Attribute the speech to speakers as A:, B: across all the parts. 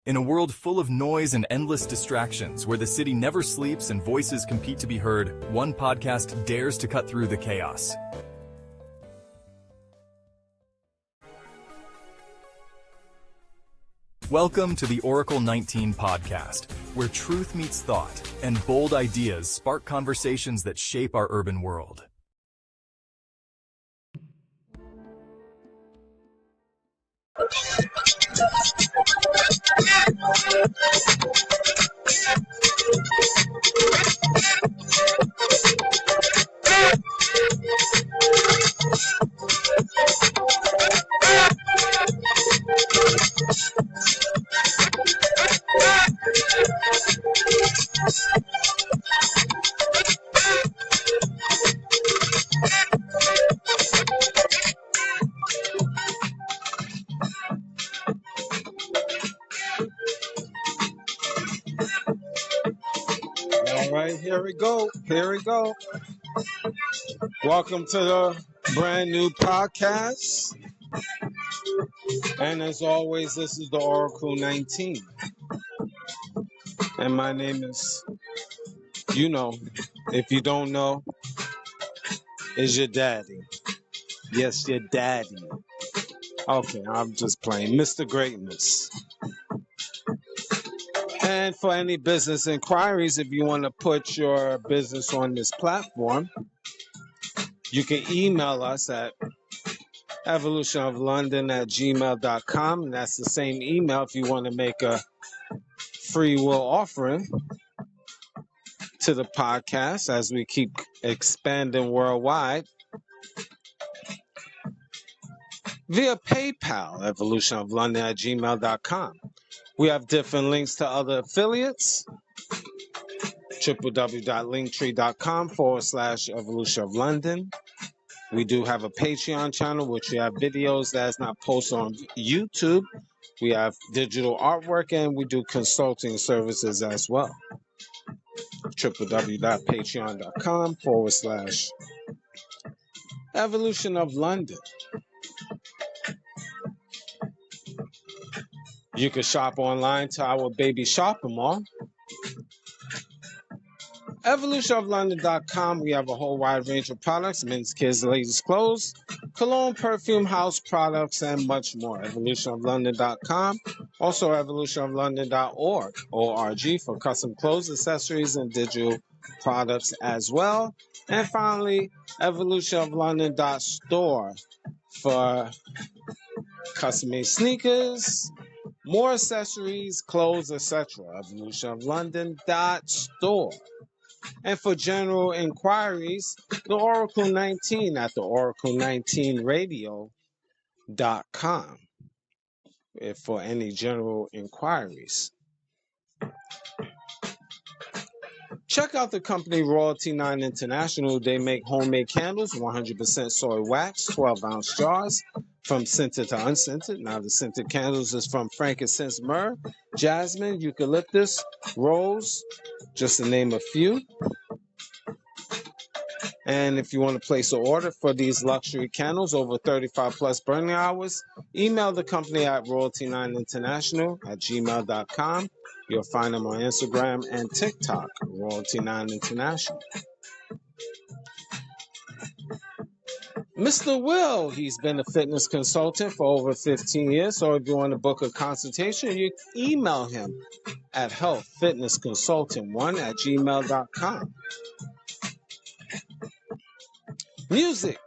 A: In a world full of noise and endless distractions, where the city never sleeps and voices compete to be heard, one podcast dares to cut through the chaos. Welcome to the Oracle 19 podcast, where truth meets thought and bold ideas spark conversations that shape our urban world.
B: All right, here we go. Welcome to the brand new podcast. And as always, this is the Oracle 19. And my name is, if you don't know, is your daddy. Yes, your daddy. Okay, I'm just playing. Mr. Greatness. And for any business inquiries, if you want to put your business on this platform, you can email us at evolutionoflondon@gmail.com. And that's the same email if you want to make a free will offering to the podcast as we keep expanding worldwide. Via PayPal, evolutionoflondon@gmail.com. We have different links to other affiliates. www.linktree.com/evolutionoflondon. We do have a Patreon channel, which we have videos that's not posted on YouTube. We have digital artwork, and we do consulting services as well. www.patreon.com/evolutionoflondon. You can shop online to our baby shopping mall. evolutionoflondon.com. We have a whole wide range of products: men's, kids, ladies' clothes, cologne, perfume, house products, and much more. evolutionoflondon.com. Also, evolutionoflondon.org, O-R-G, for custom clothes, accessories, and digital products as well. And finally, evolutionoflondon.store for custom-made sneakers, more accessories, clothes, etc. evolutionoflondon.store. And for general inquiries, the Oracle 19 at the Oracle19radio.com for any general inquiries. Check out the company Royalty 9 International. They make homemade candles, 100% soy wax, 12-ounce jars, from scented to unscented. Now, the scented candles is from frankincense, myrrh, jasmine, eucalyptus, rose, just to name a few. And if you want to place an order for these luxury candles over 35 plus burning hours, email the company at royalty9international@gmail.com. You'll find them on Instagram and TikTok, Royalty9 International. Mr. Will, he's been a fitness consultant for over 15 years. So if you want to book a consultation, you email him at healthfitnessconsultant1@gmail.com. Music.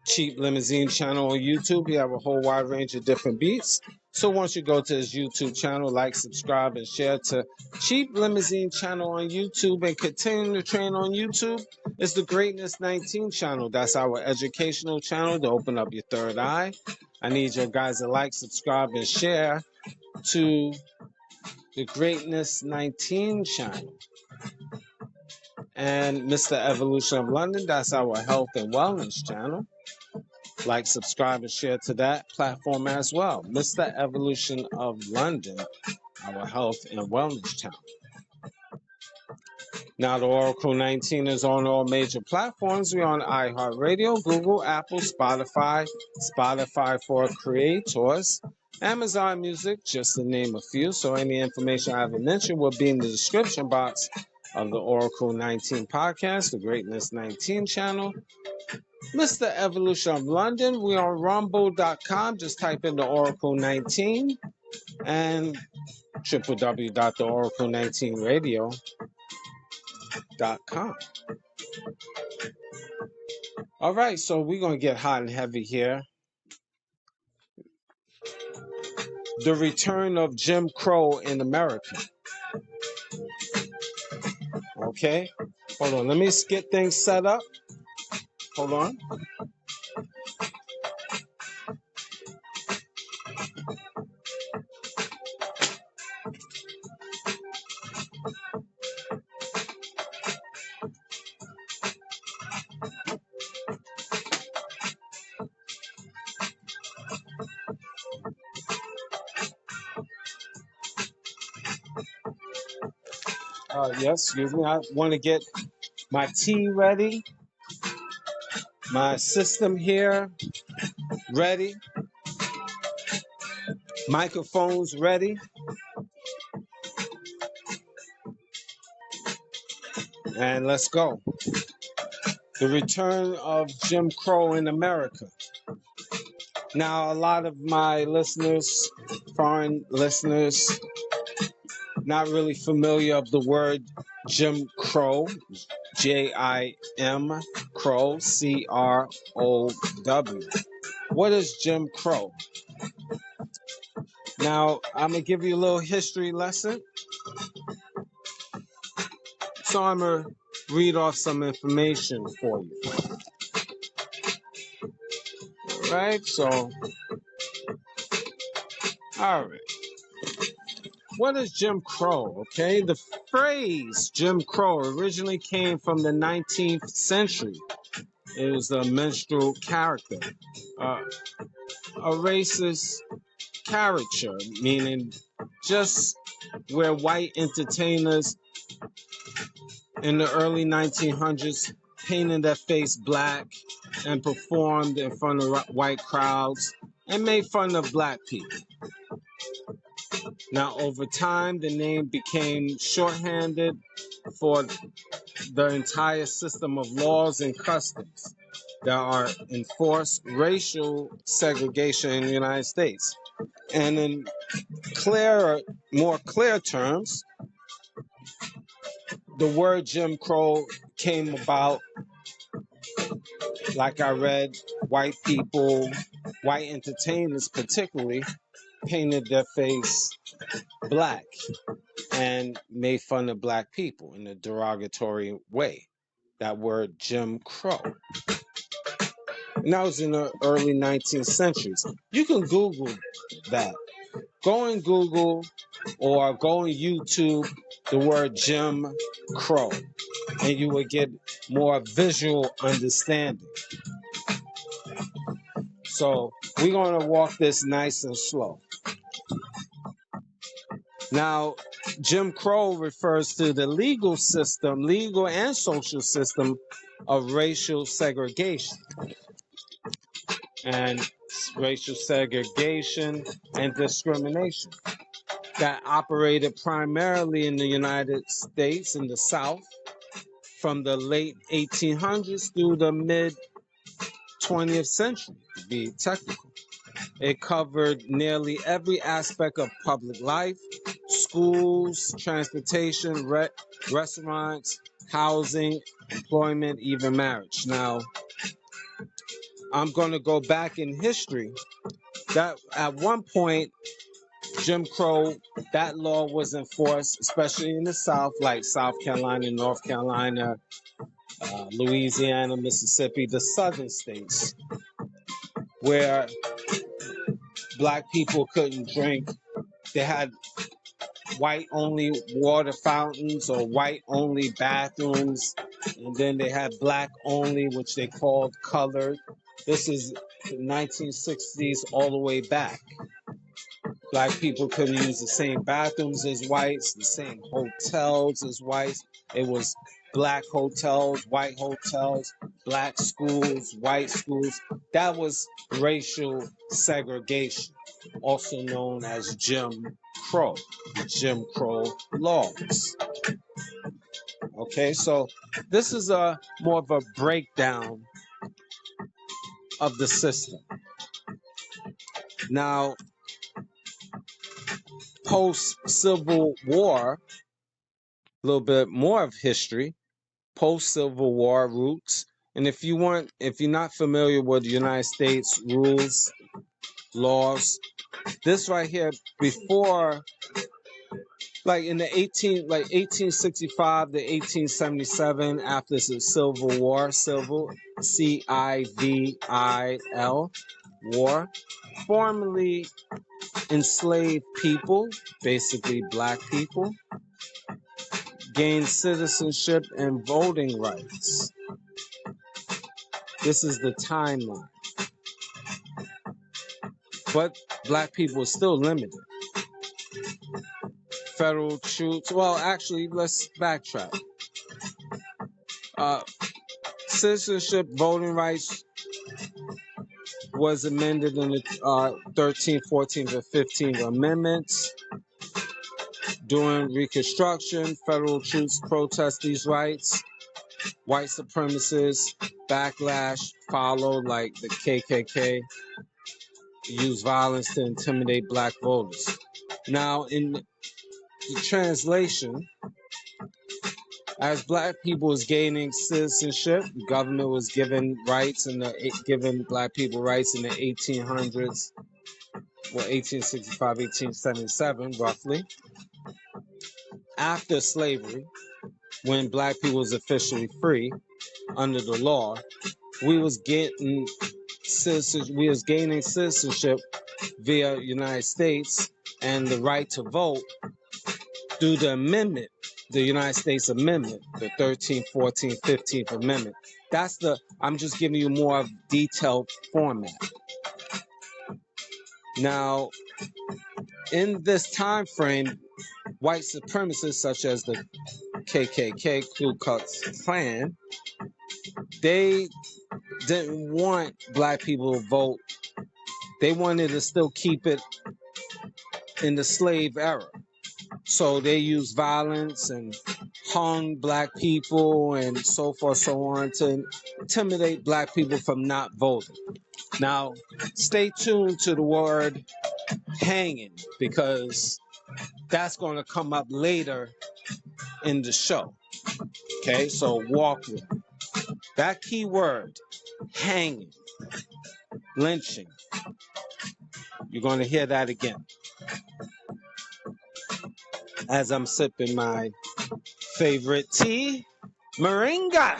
B: Cheap Limousine channel on YouTube. You have a whole wide range of different beats. So once you go to his YouTube channel, like, subscribe, and share to Cheap Limousine channel on YouTube and continue to train on YouTube. It's the Greatness 19 channel. That's our educational channel to open up your third eye. I need your guys to like, subscribe, and share to the Greatness 19 channel. And Mr. Evolution of London, that's our health and wellness channel. Like, subscribe, and share to that platform as well. Mr. Evolution of London, our health and wellness channel. Now, the Oracle 19 is on all major platforms. We're on iHeartRadio, Google, Apple, Spotify for creators, Amazon Music, just to name a few. So any information I haven't mentioned will be in the description box of the Oracle 19 podcast, the Greatness 19 channel. Mr. Evolution of London, we are on rumble.com. Just type in the Oracle 19 and www.theoracle19radio.com. All right, so we're going to get hot and heavy here. The return of Jim Crow in America. Okay, hold on. Let me get things set up. Hold on. Yes, excuse me. I want to get my tea ready, my system here ready, microphones ready, and let's go. The return of Jim Crow in America. Now, a lot of my listeners, foreign listeners, not really familiar of the word Jim Crow, Jim Crow, Crow. What is Jim Crow? Now, I'm going to give you a little history lesson. So I'm going to read off some information for you. All right, so, all right. What is Jim Crow? Okay, the phrase Jim Crow originally came from the 19th century. It was a minstrel character, a racist caricature, meaning just where white entertainers in the early 1900s painted their face black and performed in front of white crowds and made fun of black people. Now, over time, the name became shorthanded for the entire system of laws and customs that are enforced racial segregation in the United States. And in more clear terms, the word Jim Crow came about, like I read, white people, white entertainers particularly, painted their face black and made fun of black people in a derogatory way. That word Jim Crow. And that was in the early 19th centuries. You can Google that. Go in Google or go on YouTube the word Jim Crow, and you will get more visual understanding. So we're going to walk this nice and slow. Now, Jim Crow refers to the legal system, legal and social system of racial segregation. And racial segregation and discrimination that operated primarily in the United States in the South from the late 1800s through the mid 20th century, to be technical. It covered nearly every aspect of public life, schools, transportation, restaurants, housing, employment, even marriage. Now, I'm going to go back in history. That at one point, Jim Crow, that law was enforced, especially in the South, like South Carolina, North Carolina, Louisiana, Mississippi, the southern states, where black people couldn't drink. They had white-only water fountains or white-only bathrooms, and then they had black-only, which they called colored. This is the 1960s all the way back. Black people couldn't use the same bathrooms as whites, the same hotels as whites. It was black hotels, black schools, white schools. That was racial segregation. also known as Jim Crow, the Jim Crow laws. Okay, so this is a more of a breakdown of the system. Now, post-Civil War, a little bit more of history, post-Civil War roots. And if you're not familiar with the United States rules, laws, this right here, before, like in the 1865 to 1877, after the Civil War, civil, CIVIL, war, formerly enslaved people, basically black people, gained citizenship and voting rights. This is the timeline. But black people are still limited. Federal troops, well, actually, let's backtrack. Citizenship, voting rights was amended in the 13th, 14th, and 15th Amendments. During Reconstruction, federal troops protest these rights. White supremacists backlash followed, like the KKK used violence to intimidate black voters. Now, in the translation, as black people was gaining citizenship, the government was giving black people rights in the 1800s, well, 1865, 1877, roughly. After slavery, when black people was officially free under the law, we was gaining citizenship via United States and the right to vote through the amendment, the United States Amendment, the 13th, 14th, 15th Amendment. I'm just giving you more of detailed format. Now, in this time frame, white supremacists such as the KKK, Ku Klux Klan, they didn't want black people to vote. They wanted to still keep it in the slave era. So they used violence and hung black people and so forth, so on, to intimidate black people from not voting. Now, stay tuned to the word hanging, because that's going to come up later in the show. Okay, so walk with me. That key word, hanging, lynching, you're going to hear that again as I'm sipping my favorite tea, moringa,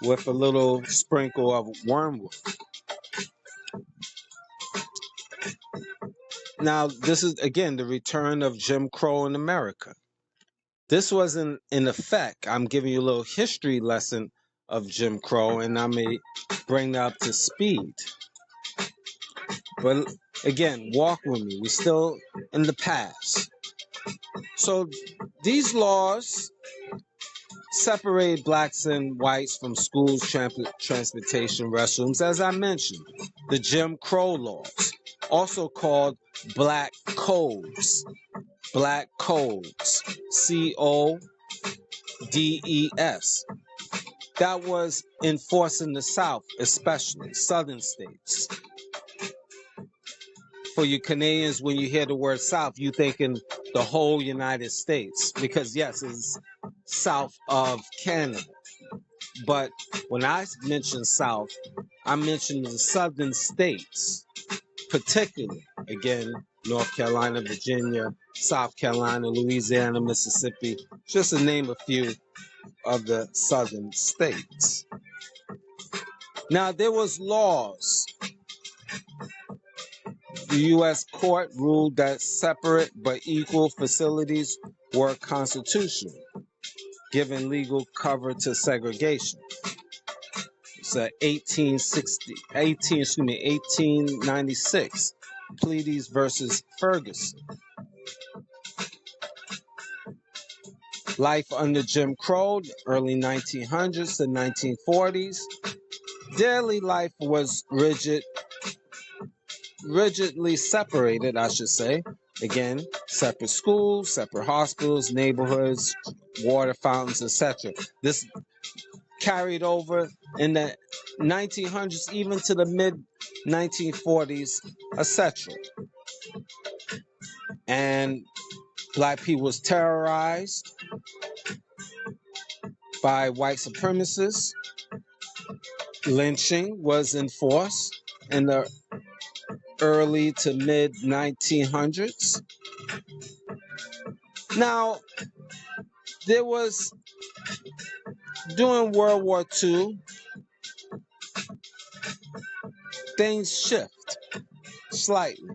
B: with a little sprinkle of wormwood. Now, this is, again, the return of Jim Crow in America. This wasn't in effect. I'm giving you a little history lesson of Jim Crow, and I may bring that up to speed. But again, walk with me. We're still in the past. So these laws separate blacks and whites from schools, transportation, restrooms, as I mentioned. The Jim Crow laws, also called black codes. Black codes, CODES. That was enforced in the South, especially southern states. For you Canadians, when you hear the word South, you think in the whole United States, because yes, it's south of Canada. But when I mention South, I mention the southern states, particularly, again, North Carolina, Virginia, South Carolina, Louisiana, Mississippi, just to name a few of the southern states. Now, there was laws. The U.S. court ruled that separate but equal facilities were constitutional, giving legal cover to segregation. It's 1896, Pleiades versus Ferguson. Life under Jim Crow, early 1900s to 1940s. Daily life was rigid, rigidly separated, I should say. Again, separate schools, separate hospitals, neighborhoods, water fountains, etc. This carried over in the 1900s, even to the mid 1940s, etc. And black people was terrorized by white supremacists. Lynching was enforced in the early to mid 1900s. Now, there was, during World War II, things shift slightly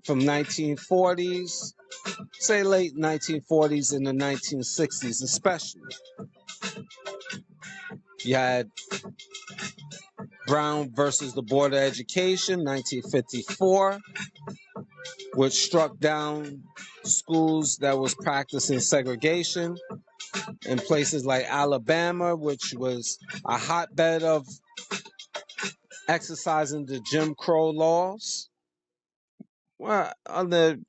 B: from 1940s, say late 1940s and the 1960s especially. You had Brown versus the Board of Education, 1954, which struck down schools that was practicing segregation in places like Alabama, which was a hotbed of exercising the Jim Crow laws. Well,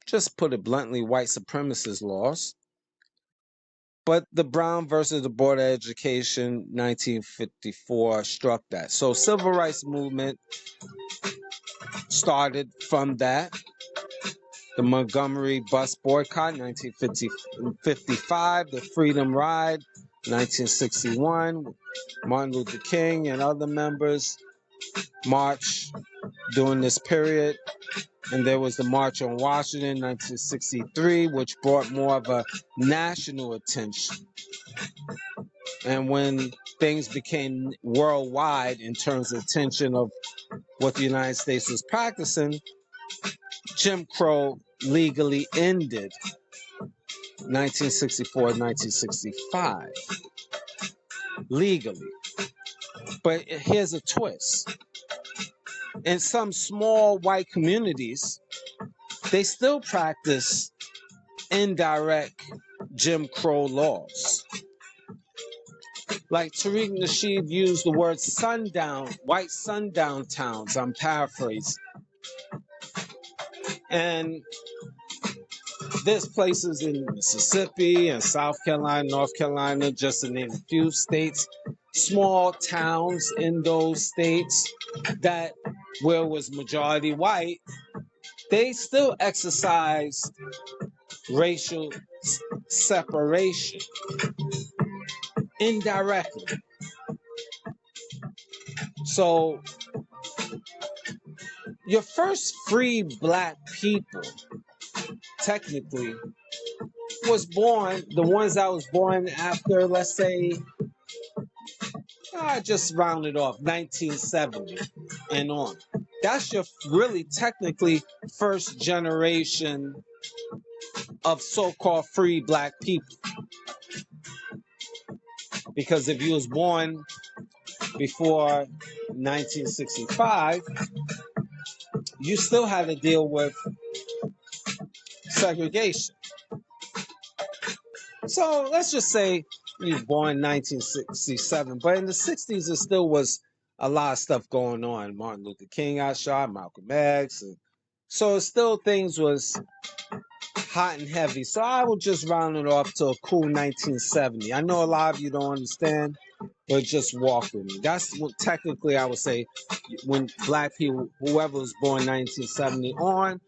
B: just put it bluntly, white supremacist laws. But the Brown versus the Board of Education, 1954, struck that. So civil rights movement started from that. The Montgomery bus boycott, 1955, the Freedom Ride, 1961, Martin Luther King and other members march during this period. And there was the March on Washington, 1963, which brought more of a national attention. And when things became worldwide in terms of attention of what the United States was practicing, Jim Crow legally ended 1964, 1965. Legally. But here's a twist. In some small white communities, they still practice indirect Jim Crow laws. Like Tariq Nasheed used the word sundown, white sundown towns, I'm paraphrasing. And there's places in Mississippi and South Carolina, North Carolina, just to name a few states, small towns in those states that where it was majority white, they still exercised racial separation indirectly. So your first free black people technically was born, the ones that was born after, let's say, I just rounded off 1970 and on. That's your really technically first generation of so-called free black people. Because if you was born before 1965, you still had to deal with segregation. So let's just say you was born in 1967, but in the 60s there still was a lot of stuff going on. Martin Luther King got shot, Malcolm X, and so still things was hot and heavy. So I will just round it off to a cool 1970. I know a lot of you don't understand, but just walk with me. That's what technically I would say when black people, whoever was born 1970 on,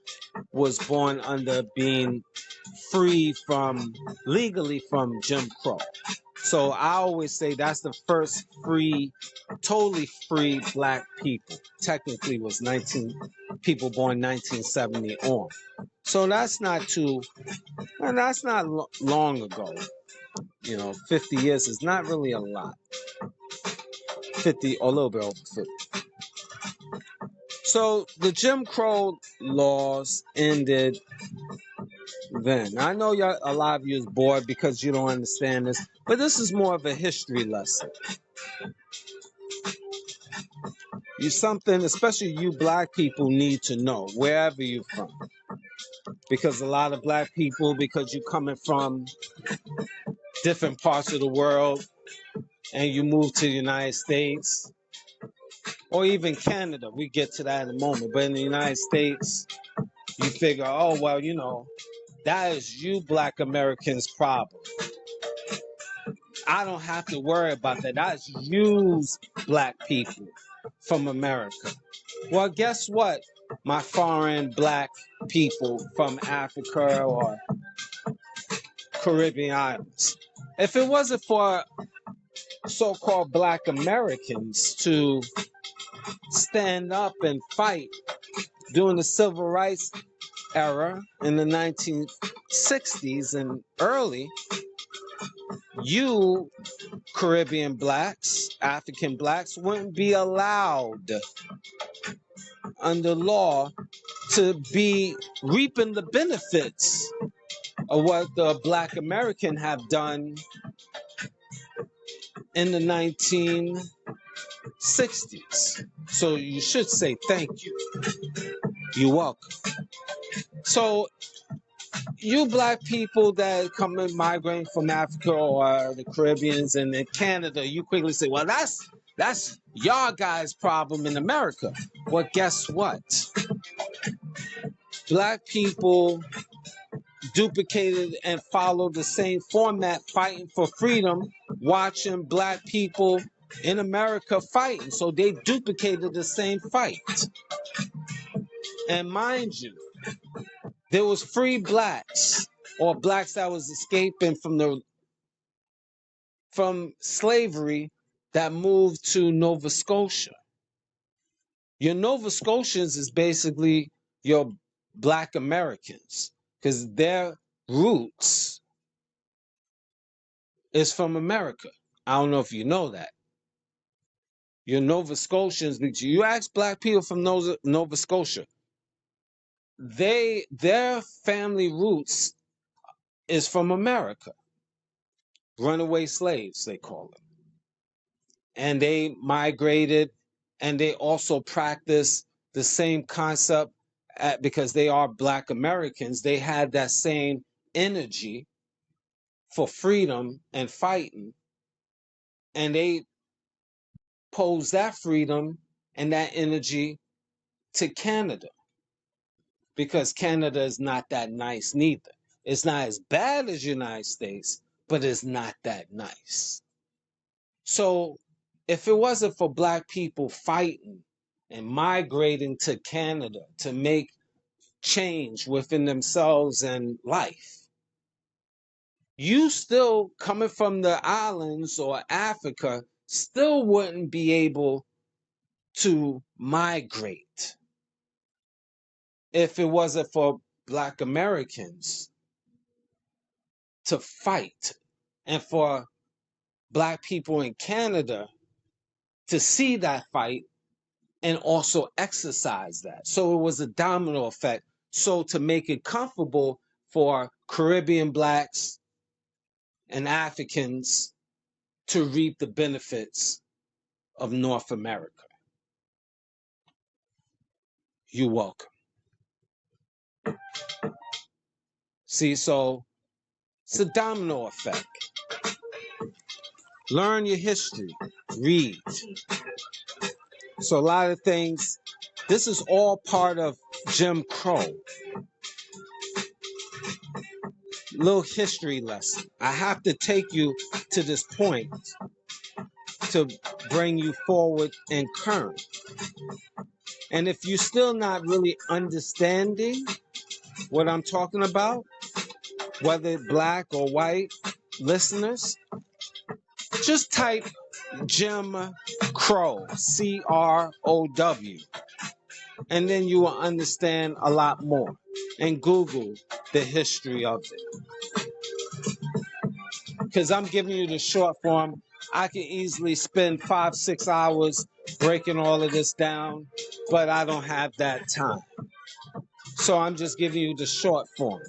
B: was born under being free from, legally from Jim Crow. So I always say that's the first free, totally free black people. Technically was people born 1970 on. So that's not too, and that's not long ago. 50 years is not really a lot. 50, or a little bit over 50. So the Jim Crow laws ended then. I know a lot of you is bored because you don't understand this, but this is more of a history lesson. Something, especially you black people, need to know wherever you're from. Because a lot of black people, because you're coming from different parts of the world and you move to the United States, or even Canada. We get to that in a moment. But in the United States, you figure, oh, well, that is you Black Americans' problem. I don't have to worry about that. That's you Black people from America. Well, guess what, my foreign Black people from Africa or Caribbean islands? If it wasn't for so-called Black Americans to stand up and fight during the civil rights era in the 1960s and early, you Caribbean Blacks, African Blacks, wouldn't be allowed under law to be reaping the benefits of what the Black American have done in the 1960s. So you should say thank you. You're welcome. So you Black people that come and migrating from Africa or the Caribbeans and in Canada, you quickly say, well, that's y'all guys' problem in America. Well, guess what? Black people duplicated and followed the same format, fighting for freedom, watching Black people in America fighting. So they duplicated the same fight. And mind you, there was free Blacks or Blacks that was escaping from slavery that moved to Nova Scotia. Your Nova Scotians is basically your Black Americans because their roots is from America. I don't know if you know that. Your Nova Scotians, you ask Black people from Nova Scotia, their family roots is from America. Runaway slaves, they call them. And they migrated, and they also practice the same concept because they are Black Americans. They had that same energy for freedom and fighting, and they pose that freedom and that energy to Canada because Canada is not that nice neither. It's not as bad as United States, but it's not that nice. So if it wasn't for Black people fighting and migrating to Canada to make change within themselves and life, you still coming from the islands or Africa still wouldn't be able to migrate if it wasn't for Black Americans to fight and for Black people in Canada to see that fight and also exercise that. So it was a domino effect. So to make it comfortable for Caribbean Blacks and Africans to reap the benefits of North America. You're welcome. See, so it's a domino effect. Learn your history. Read. So a lot of things, this is all part of Jim Crow. Little history lesson. I have to take you to this point to bring you forward and current. And if you're still not really understanding what I'm talking about, whether Black or white listeners, just type Jim Crow, C-R-O-W, and then you will understand a lot more. And Google the history of it. Because I'm giving you the short form. I can easily spend 5-6 hours breaking all of this down, but I don't have that time. So I'm just giving you the short form.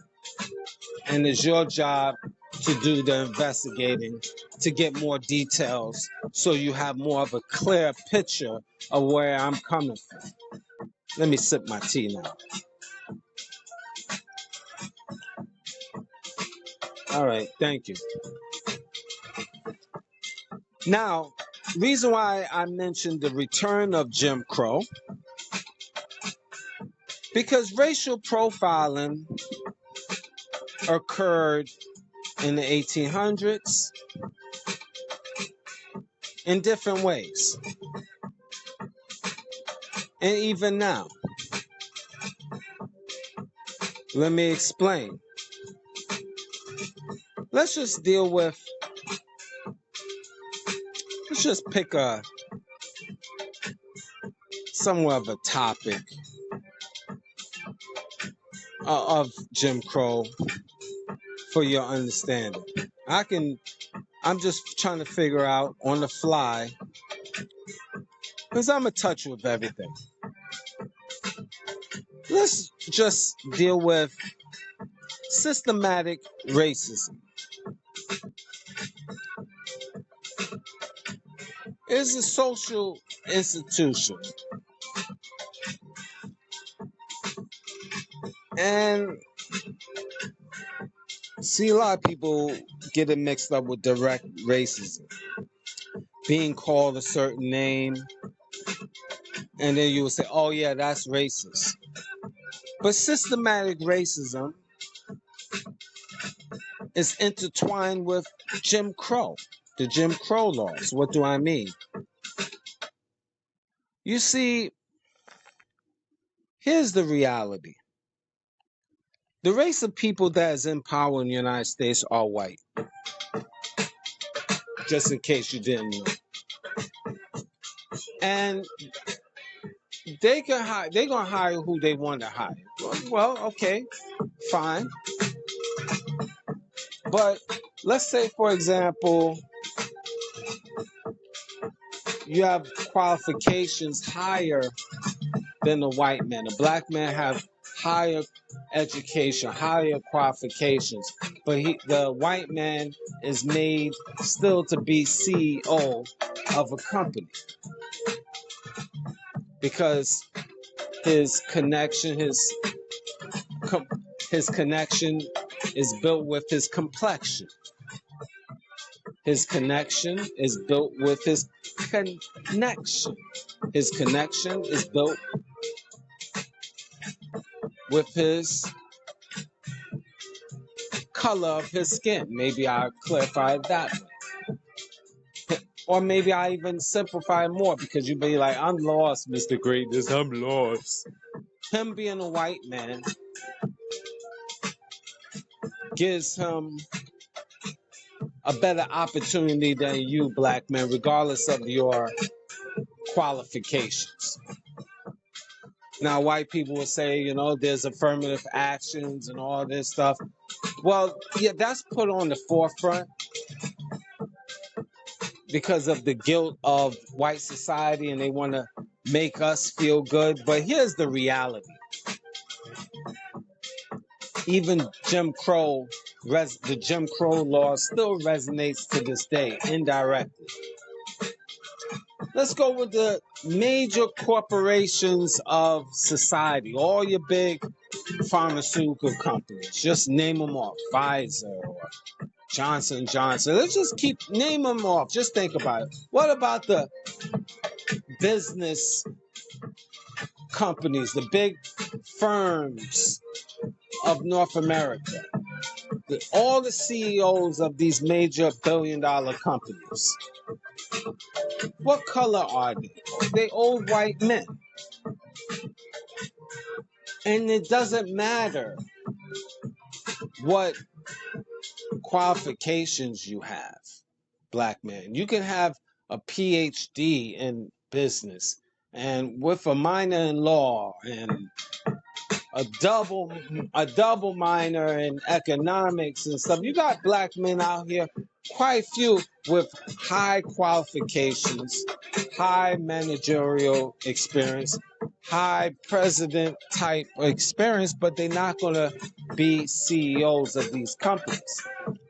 B: And it's your job to do the investigating, to get more details so you have more of a clear picture of where I'm coming from. Let me sip my tea now. All right, thank you. Now, reason why I mentioned the return of Jim Crow, because racial profiling occurred in the 1800s in different ways. And even now, let me explain. Let's just pick somewhat of a topic of Jim Crow for your understanding. I'm just trying to figure out on the fly, because I'm in touch with everything. Let's just deal with systematic racism. It's a social institution. And see, a lot of people get it mixed up with direct racism. Being called a certain name, and then you will say, oh yeah, that's racist. But systematic racism is intertwined with Jim Crow, the Jim Crow laws. What do I mean? You see, here's the reality. The race of people that is in power in the United States are white. Just in case you didn't know. And they're gonna hire who they want to hire. Well, okay, fine. But let's say, for example, you have qualifications higher than the white man. The black man have higher education, higher qualifications, but the white man is made still to be CEO of a company because his connection is built with his complexion. His connection is built with his connection. His connection is built with his color of his skin. Maybe I'll clarify it that way. Or maybe I even simplify it more, because you'd be like, I'm lost, Mr. Greatness, I'm lost. Him being a white man gives him a better opportunity than you, black man, regardless of your qualifications. Now, white people will say, there's affirmative actions and all this stuff. Well, yeah, that's put on the forefront because of the guilt of white society, and they want to make us feel good. But here's the reality. Even the Jim Crow law still resonates to this day, indirectly. Let's go with the major corporations of society, all your big pharmaceutical companies. Just name them off. Pfizer or Johnson & Johnson. Let's just keep name them off. Just think about it. What about the business companies, the big firms of North America? All the CEOs of these major billion-dollar companies. What color are they? They old white men. And it doesn't matter what qualifications you have, black man. You can have a PhD in business and with a minor in law and a double minor in economics and stuff. You got black men out here, quite a few, with high qualifications, high managerial experience, high president type experience, but they're not going to be CEOs of these companies.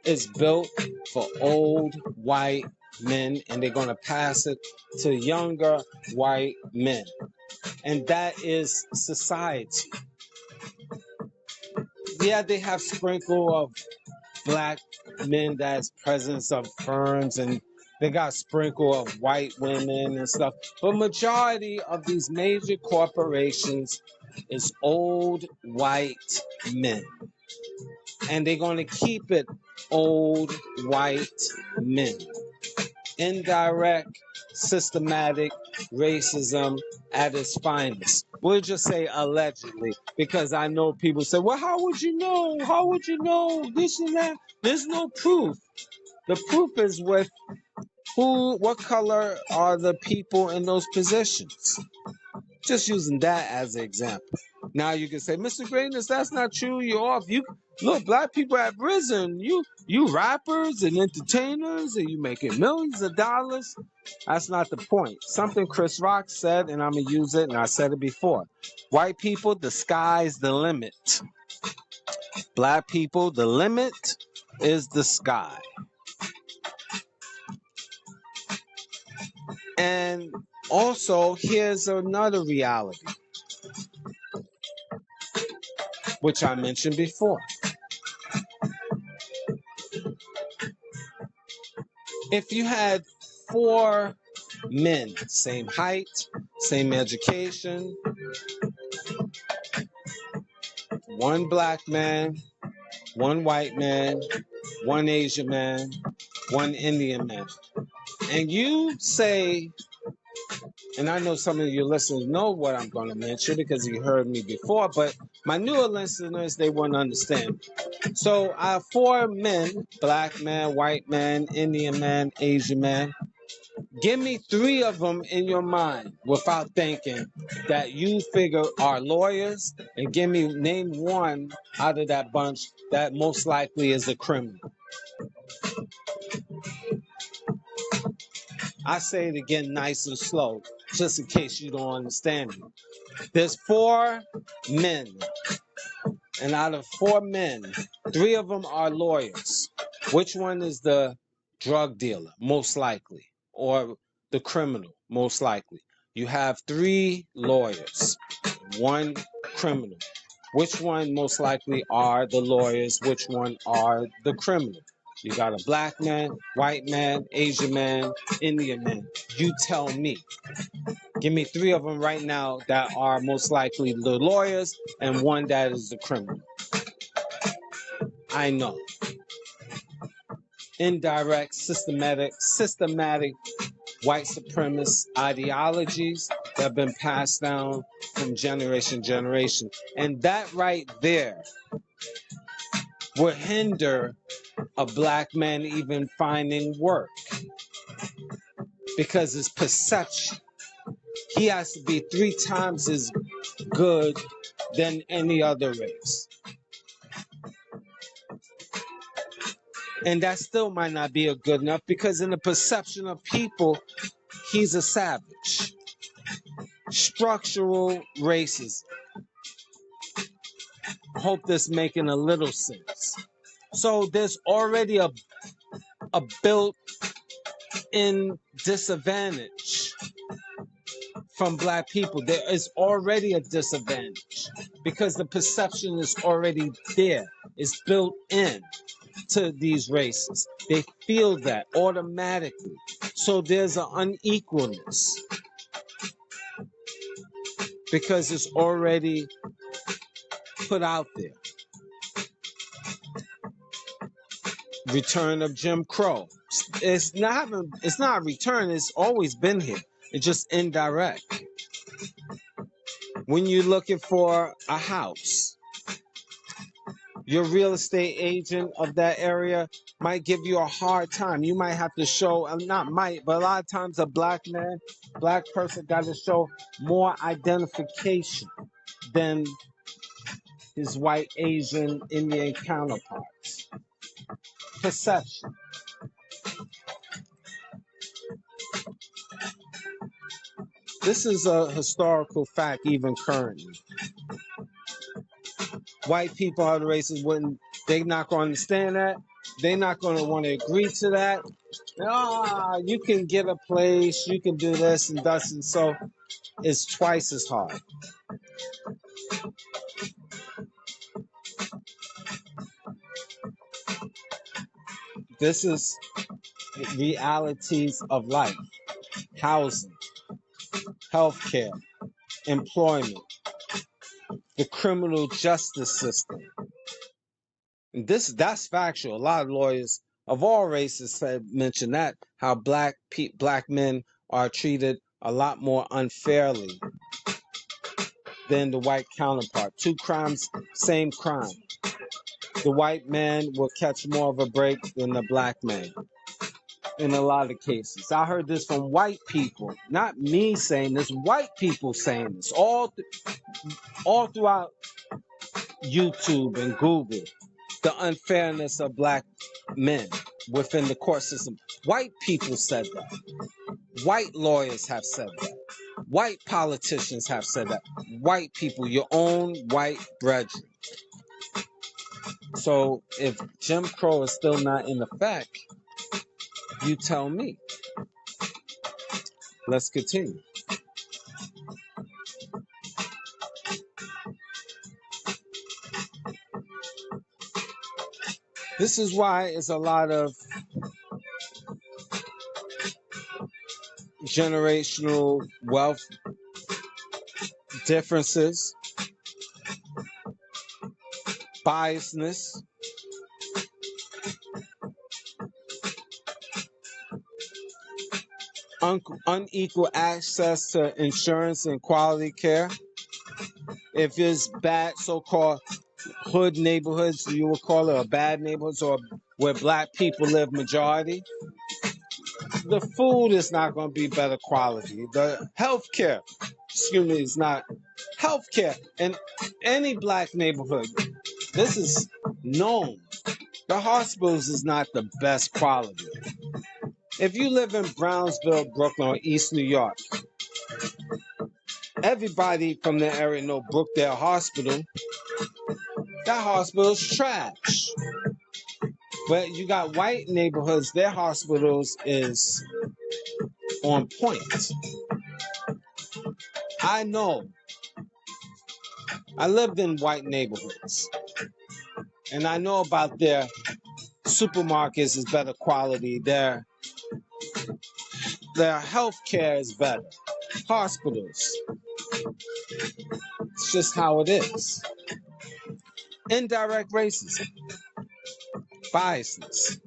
B: It's built for old white men, and they're going to pass it to younger white men. And that is society. Yeah, they have sprinkle of black men that's presidents of firms and They got sprinkle of white women and stuff. But majority of these major corporations is old white men. And they're going to keep it old white men. Indirect, systematic racism at its finest. We'll just say allegedly, because I know people say, well, how would you know? How would you know this and that? There's no proof. The proof is with what color are the people in those positions? Just using that as an example. Now you can say, Mr. Greatness, that's not true. You're off. You look, black people have risen. You rappers and entertainers, and you making millions of dollars. That's not the point. Something Chris Rock said, and I'm gonna use it, and I said it before. White people, the sky's the limit. Black people, the limit is the sky. And also, here's another reality, which I mentioned before. If you had 4 men, same height, same education, 1 black man, 1 white man, 1 Asian man, 1 Indian man, and you say, and I know some of your listeners know what I'm going to mention because you heard me before, but my newer listeners, they won't understand. So I have 4 men, black man, white man, Indian man, Asian man. Give me 3 of them in your mind without thinking that you figure are lawyers, and name 1 out of that bunch that most likely is a criminal. I say it again nice and slow, just in case you don't understand me. There's 4 men, and out of 4 men, 3 of them are lawyers. Which one is the drug dealer, most likely, or the criminal, most likely? You have 3 lawyers, 1 criminal. Which one most likely are the lawyers? Which one are the criminal? You got a black man, white man, Asian man, Indian man. You tell me. Give me 3 of them right now that are most likely the lawyers and 1 that is the criminal. I know. Indirect, systematic white supremacist ideologies that have been passed down from generation to generation. And that right there will hinder a black man even finding work because his perception, he has to be 3 times as good than any other race. And that still might not be a good enough because in the perception of people, he's a savage. Structural racism. Hope this making a little sense. So there's already a built-in disadvantage from black people. There is already a disadvantage because the perception is already there. It's built in to these races. They feel that automatically. So there's an unequalness because it's already put out there. Return of Jim Crow. It's not a return, it's always been here. It's just indirect. When you're looking for a house, your real estate agent of that area might give you a hard time. You might have to show, not might, but a lot of times a black person got to show more identification than his white, Asian, Indian counterparts. Perception. This is a historical fact even currently. White people are the racists when they're not going to understand that. They're not going to want to agree to that. You can get a place, you can do this and thus, and so it's twice as hard. This is realities of life: housing, healthcare, employment, the criminal justice system. And that's factual. A lot of lawyers of all races have mentioned that, how black men are treated a lot more unfairly than the white counterpart. Two crimes, same crime. The white man will catch more of a break than the black man in a lot of cases. I heard this from white people, not me saying this, white people saying this all throughout YouTube and Google. The unfairness of black men within the court system. White people said that. White lawyers have said that. White politicians have said that. White people, your own white brethren. So if Jim Crow is still not in effect, you tell me. Let's continue. This is why it's a lot of generational wealth differences, biasness, unequal access to insurance and quality care. If it's bad, so-called hood neighborhoods, you would call it, or bad neighborhoods, or where black people live majority, the food is not going to be better quality. The healthcare, is not healthcare in any black neighborhood. This is known. The hospitals is not the best quality. If you live in Brownsville, Brooklyn, or East New York, everybody from the area know Brookdale Hospital. That hospital's trash. But you got white neighborhoods, their hospitals is on point. I know. I lived in white neighborhoods. And I know about their supermarkets is better quality. Their health care is better. Hospitals. It's just how it is. Indirect racism. Biasness.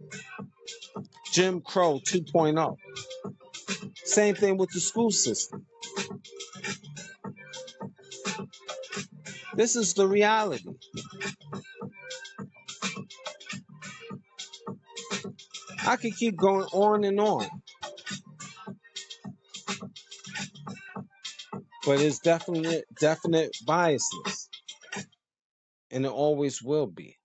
B: Jim Crow 2.0. Same thing with the school system. This is the reality. I could keep going on and on. But it's definite biasness. And it always will be.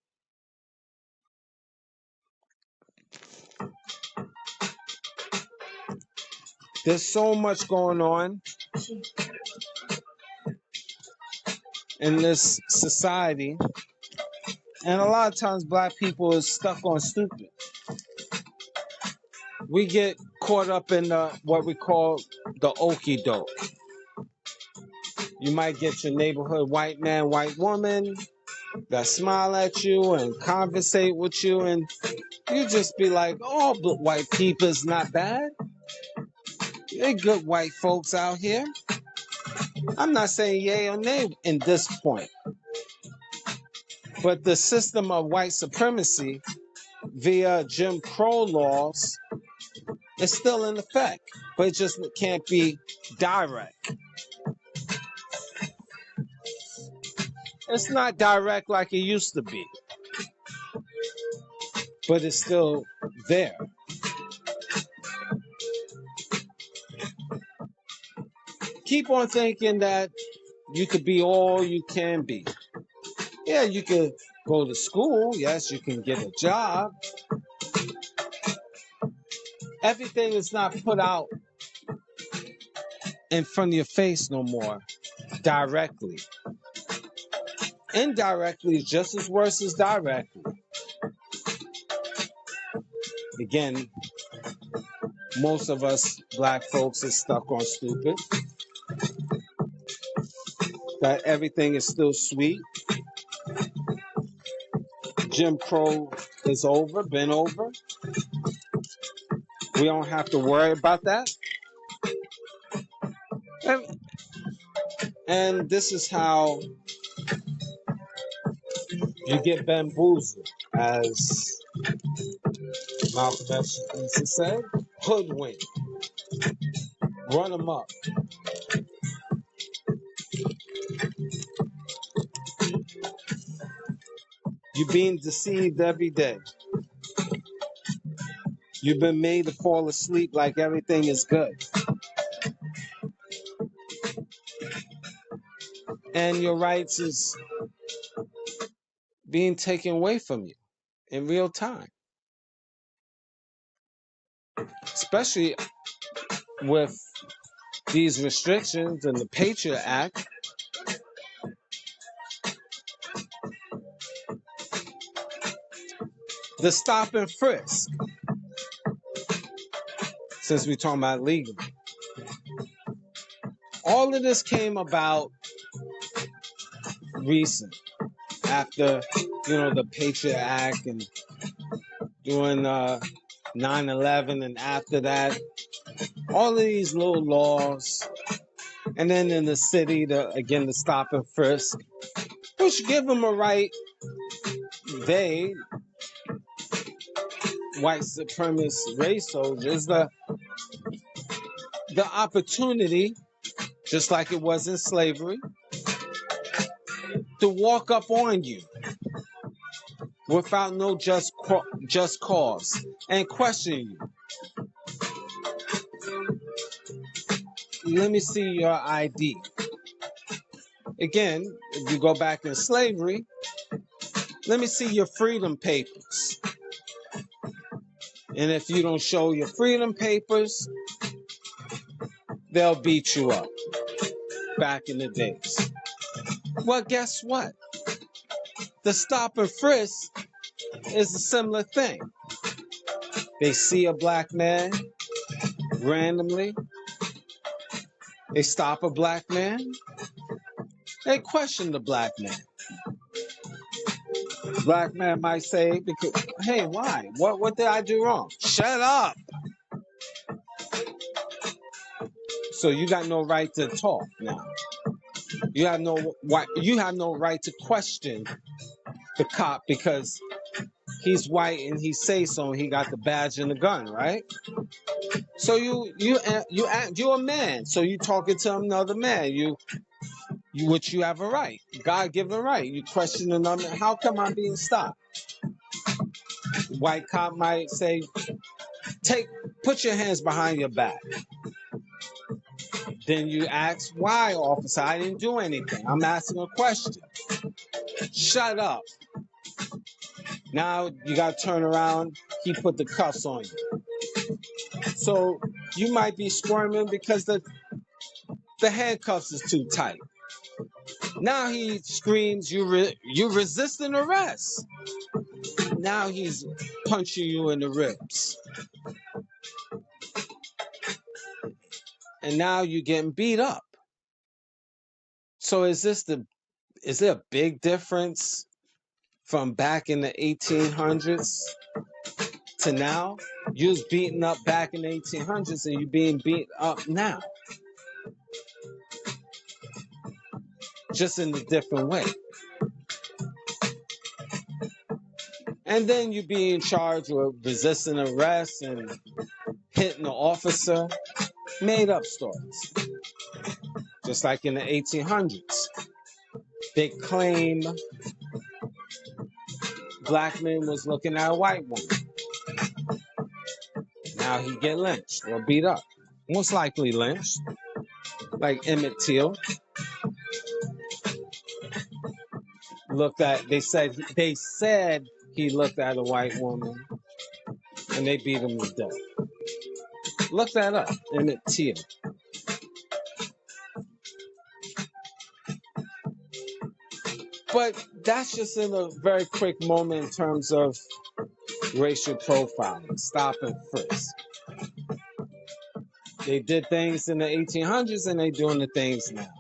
B: There's so much going on in this society. And a lot of times black people is stuck on stupid. We get caught up in what we call the okie doke. You might get your neighborhood white man, white woman that smile at you and conversate with you, and you just be like, oh, but white people is not bad. They're good white folks out here. I'm not saying yay or nay in this point. But the system of white supremacy via Jim Crow laws is still in effect, but it just can't be direct. It's not direct like it used to be, but it's still there. Keep on thinking that you could be all you can be. Yeah, you could go to school. Yes, you can get a job. Everything is not put out in front of your face no more directly. Indirectly is just as worse as directly. Again, most of us black folks are stuck on stupid. That everything is still sweet. Jim Crow is over, been over. We don't have to worry about that. And this is how you get bamboozled, as Malcolm X used to say, hoodwink, run them up. You're being deceived every day. You've been made to fall asleep like everything is good. And your rights is being taken away from you in real time. Especially with these restrictions and the Patriot Act. The stop and frisk, since we're talking about legal. All of this came about recent, after, the Patriot Act and during 9/11, and after that, all of these little laws. And then in the city, the stop and frisk, which give them a right, they, white supremacist race soldiers, the opportunity, just like it was in slavery, to walk up on you without no just cause and question you. Let me see your ID. Again, if you go back in slavery, let me see your freedom papers. And if you don't show your freedom papers, they'll beat you up. Back in the days. Well, guess what? The stop and frisk is a similar thing. They see a black man randomly. They stop a black man. They question the black man. Black man might say, "Hey, why? What did I do wrong?" Shut up. So you got no right to talk now. You have no right to question the cop because he's white and he say so and he got the badge and the gun, right? So you're a man. So you talking to another man. You have a right, God-given right. You question another. How come I'm being stopped? White cop might say, put your hands behind your back. Then you ask, why, officer? I didn't do anything. I'm asking a question. Shut up. Now you got to turn around. He put the cuffs on you. So you might be squirming because the handcuffs is too tight. Now he screams, you resisting arrest. Now he's punching you in the ribs. And now you're getting beat up. So is there a big difference from back in the 1800s to now? You was beaten up back in the 1800s and you being beat up now. Just in a different way. And then you being charged with resisting arrest and hitting the officer. Made up stories. Just like in the 1800s. They claim black man was looking at a white woman. Now he get lynched or beat up. Most likely lynched. Like Emmett Till. They said he looked at a white woman and they beat him to death. Look that up, Emmett Till. But that's just in a very quick moment in terms of racial profiling, stop and frisk. They did things in the 1800s and they doing the things now.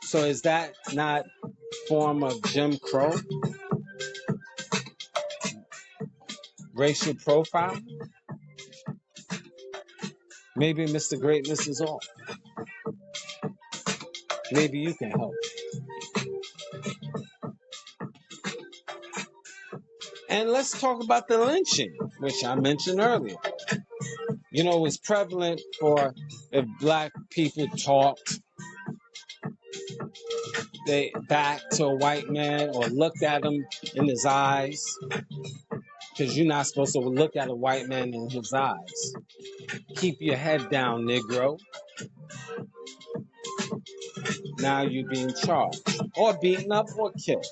B: So is that not form of Jim Crow? Racial profiling? Maybe Mr. Greatness is off. Maybe you can help. And let's talk about the lynching, which I mentioned earlier. You know, it's prevalent for if black people talked they back to a white man or looked at him in his eyes, because you're not supposed to look at a white man in his eyes. Keep your head down, Negro. Now you're being charged or beaten up or killed.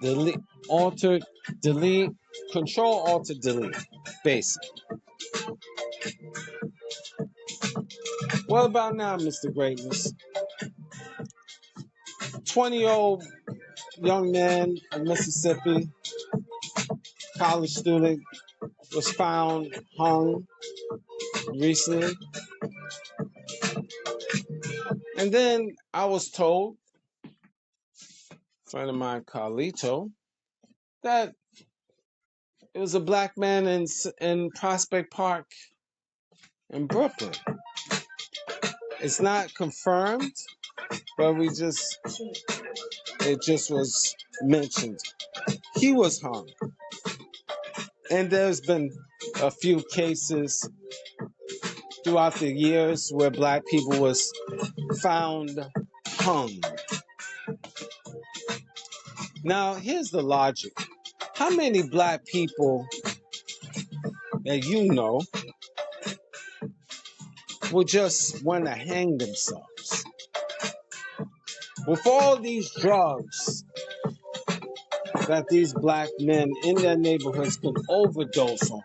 B: Delete, alter, delete, control, alter, delete. Basically. What about now, Mr. Greatness? 20-year-old young man in Mississippi, college student, was found hung recently. And then I was told, a friend of mine, Carlito, that it was a black man in Prospect Park in Brooklyn. It's not confirmed, but it just was mentioned. He was hung. And there's been a few cases throughout the years where black people was found hung. Now, here's the logic. How many black people that you know would just want to hang themselves? With all these drugs that these black men in their neighborhoods could overdose on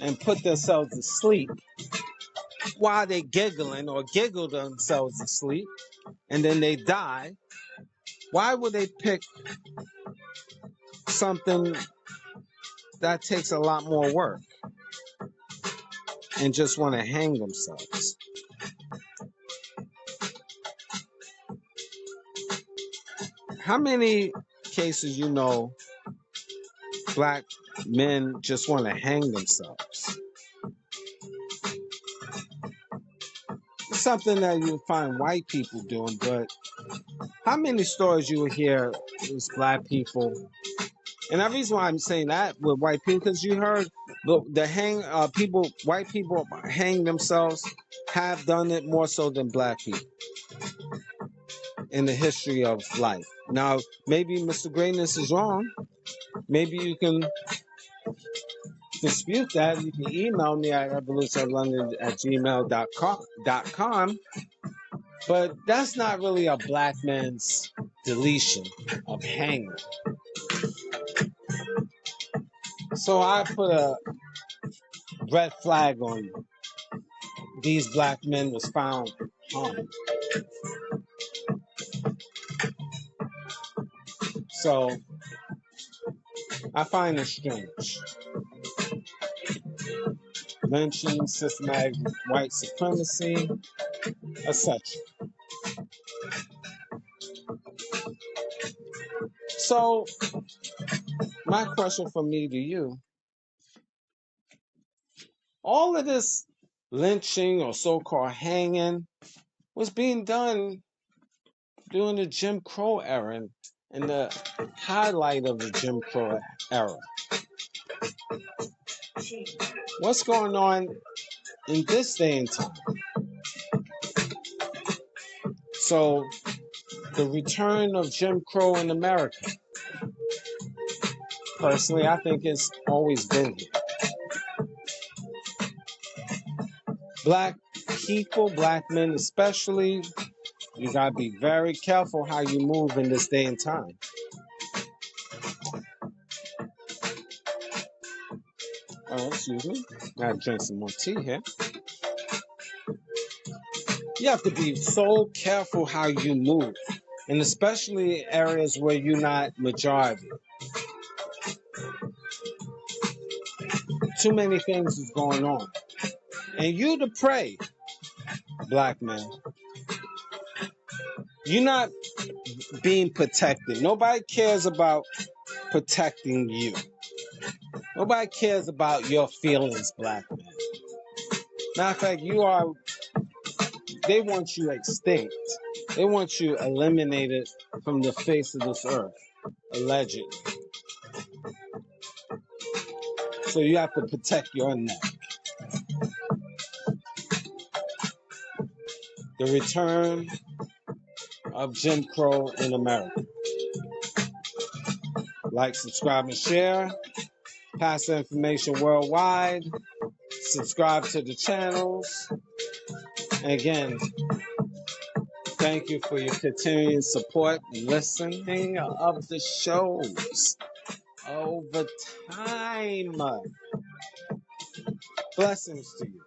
B: and put themselves to sleep while they giggling or giggle themselves to sleep and then they die, why would they pick something that takes a lot more work and just want to hang themselves? How many cases you know black men just want to hang themselves? It's something that you find white people doing, but how many stories you will hear is black people? And the reason why I'm saying that with white people, because you heard white people hang themselves have done it more so than black people in the history of life. Now, maybe Mr. Greatness is wrong. Maybe you can dispute that. You can email me at revolutionoflondon@gmail.com. But that's not really a black man's deletion of hanging. So I put a red flag on these black men was found hung. So I find it strange. Lynching, systematic white supremacy, etc. So my question from me to you, all of this lynching or so-called hanging was being done during the Jim Crow era and the highlight of the Jim Crow era. What's going on in this day and time? So the return of Jim Crow in America, personally, I think it's always been here. Black people, black men especially, you gotta be very careful how you move in this day and time. Oh, excuse me. Gotta drink some more tea here. You have to be so careful how you move, and especially areas where you're not majority. Too many things is going on. And you to pray, black man. You're not being protected. Nobody cares about protecting you. Nobody cares about your feelings, black man. Matter of fact, they want you extinct. They want you eliminated from the face of this earth, allegedly. So you have to protect your neck. The return of Jim Crow in America. Like, subscribe, and share. Pass the information worldwide. Subscribe to the channels. And again, thank you for your continuing support and listening of the shows over time. Blessings to you.